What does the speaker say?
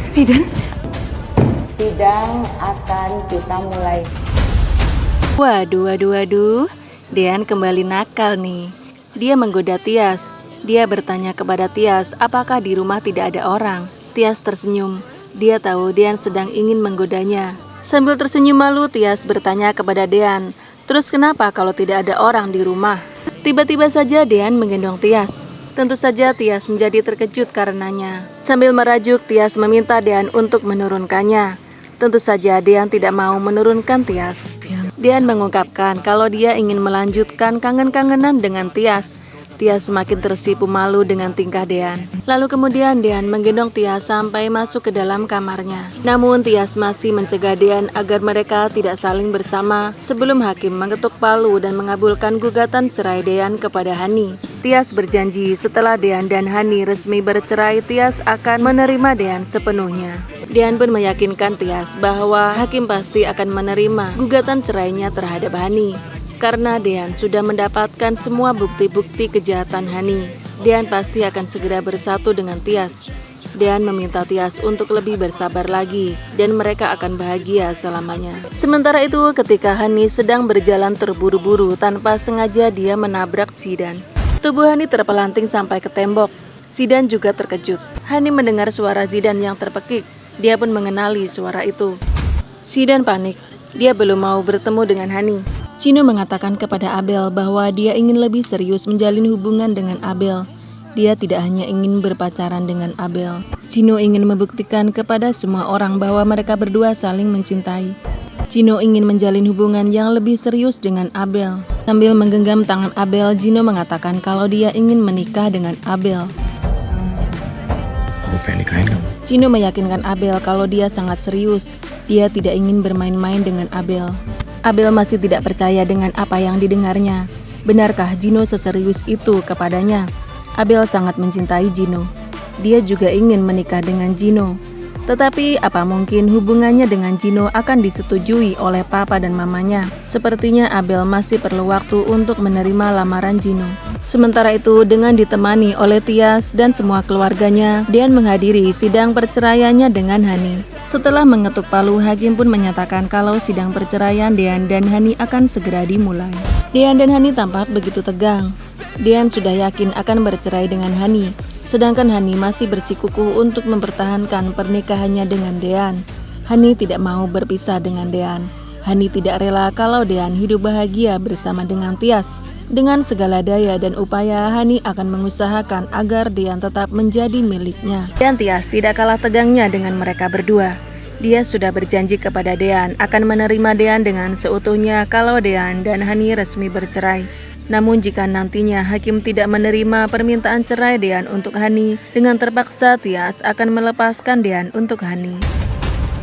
Zidan? Sidang akan kita mulai. Waduh. Dean kembali nakal nih. Dia menggoda Tias. Dia bertanya kepada Tias apakah di rumah tidak ada orang. Tias tersenyum. Dia tahu Dean sedang ingin menggodanya. Sambil tersenyum malu, Tias bertanya kepada Dean, terus kenapa kalau tidak ada orang di rumah? Tiba-tiba saja Dean menggendong Tias. Tentu saja Tias menjadi terkejut karenanya. Sambil merajuk, Tias meminta Dean untuk menurunkannya. Tentu saja Dean tidak mau menurunkan Tias. Dean mengungkapkan kalau dia ingin melanjutkan kangen-kangenan dengan Tias. Tias semakin tersipu malu dengan tingkah Dean. Lalu kemudian Dean menggendong Tias sampai masuk ke dalam kamarnya. Namun Tias masih mencegah Dean agar mereka tidak saling bersama sebelum hakim mengetuk palu dan mengabulkan gugatan cerai Dean kepada Hani. Tias berjanji setelah Dean dan Hani resmi bercerai, Tias akan menerima Dean sepenuhnya. Dean pun meyakinkan Tias bahwa hakim pasti akan menerima gugatan cerainya terhadap Hani. Karena Dean sudah mendapatkan semua bukti-bukti kejahatan Hani, Dean pasti akan segera bersatu dengan Tias. Dean meminta Tias untuk lebih bersabar lagi, dan mereka akan bahagia selamanya. Sementara itu, ketika Hani sedang berjalan terburu-buru, tanpa sengaja dia menabrak Zidan. Tubuh Hani terpelanting sampai ke tembok. Zidan juga terkejut. Hani mendengar suara Zidan yang terpekik. Dia pun mengenali suara itu. Zidan panik. Dia belum mau bertemu dengan Hani. Chino mengatakan kepada Abel bahwa dia ingin lebih serius menjalin hubungan dengan Abel. Dia tidak hanya ingin berpacaran dengan Abel. Chino ingin membuktikan kepada semua orang bahwa mereka berdua saling mencintai. Chino ingin menjalin hubungan yang lebih serius dengan Abel. Sambil menggenggam tangan Abel, Chino mengatakan kalau dia ingin menikah dengan Abel. Aku pengen nikahin kamu. Chino meyakinkan Abel kalau dia sangat serius. Dia tidak ingin bermain-main dengan Abel. Abel masih tidak percaya dengan apa yang didengarnya. Benarkah Gino seserius itu kepadanya? Abel sangat mencintai Gino. Dia juga ingin menikah dengan Gino. Tetapi apa mungkin hubungannya dengan Gino akan disetujui oleh papa dan mamanya? Sepertinya Abel masih perlu waktu untuk menerima lamaran Gino. Sementara itu, dengan ditemani oleh Tias dan semua keluarganya, Dean menghadiri sidang perceraiannya dengan Hani. Setelah mengetuk palu, hakim pun menyatakan kalau sidang perceraian Dean dan Hani akan segera dimulai. Dean dan Hani tampak begitu tegang. Dean sudah yakin akan bercerai dengan Hani, sedangkan Hani masih bersikukuh untuk mempertahankan pernikahannya dengan Dean. Hani tidak mau berpisah dengan Dean. Hani tidak rela kalau Dean hidup bahagia bersama dengan Tias. Dengan segala daya dan upaya, Hani akan mengusahakan agar Dean tetap menjadi miliknya. Dan Tias tidak kalah tegangnya dengan mereka berdua. Dia sudah berjanji kepada Dean akan menerima Dean dengan seutuhnya kalau Dean dan Hani resmi bercerai. Namun jika nantinya hakim tidak menerima permintaan cerai Dean untuk Hani, dengan terpaksa Tias akan melepaskan Dean untuk Hani.